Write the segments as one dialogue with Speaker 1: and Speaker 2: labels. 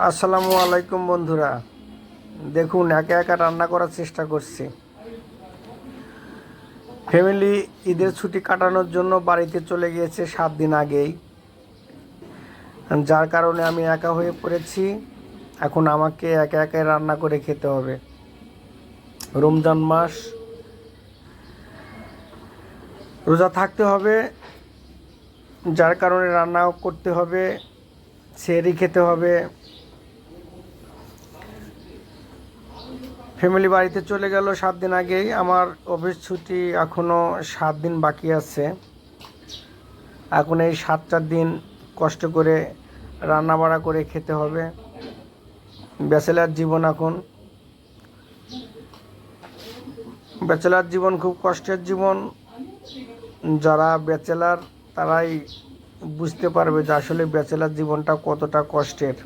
Speaker 1: আসসালামু আলাইকুম বন্ধুরা, দেখুন একা একা রান্না করার চেষ্টা করছি। ফ্যামিলি ঈদের ছুটি কাটানোর জন্য বাড়িতে চলে গিয়েছে 7 দিন আগেই, যার কারণে আমি একা হয়ে পড়েছি। এখন আমাকে একা একাই রান্না করে খেতে হবে। রমজান মাস, রোজা থাকতে হবে, যার কারণে রান্নাও করতে হবে, সেহরি খেতে হবে। ফ্যামিলি বাড়িতে চলে গেল 7 দিন আগেই। আমার অফিস ছুটি এখনও 7 দিন বাকি আছে। এখন এই 7টা দিন কষ্ট করে রান্না বাড়া করে খেতে হবে। ব্যাচেলার জীবন, এখন ব্যাচেলার জীবন খুব কষ্টের জীবন। যারা ব্যাচেলার তারাই বুঝতে পারবে যে আসলে ব্যাচেলার জীবনটা কতটা কষ্টের।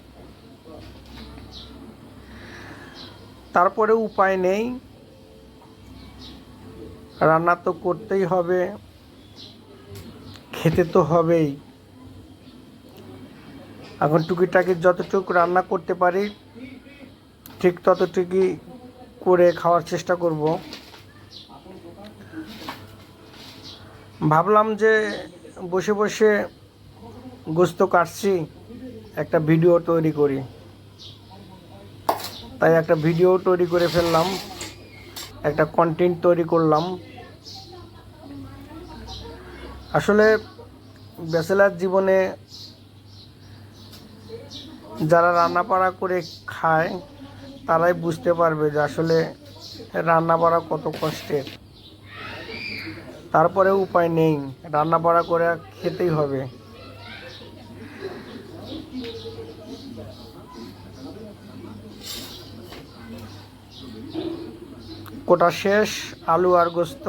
Speaker 1: তারপরে উপায় নেই, রান্না তো করতেই হবে, খেতে তো হবেই। এখন টুকিটাকি যতটুকু রান্না করতে পারি ঠিক ততটুকুই করে খাওয়ার চেষ্টা করব। ভাবলাম যে বসে বসে গোস্ত কাটছি, একটা ভিডিও তৈরি করি। তাই একটা ভিডিও তৈরি করে ফেললাম, একটা কন্টেন্ট তৈরি করলাম। আসলে ব্যাচেলার জীবনে যারা রান্না বাড়া করে খায় তারাই বুঝতে পারবে যে আসলে রান্না বাড়া কত কষ্টের। তারপরে উপায় নেই, রান্না বাড়া করে খেতেই হবে। কোটা শেষ, আলু আর গোস্ত।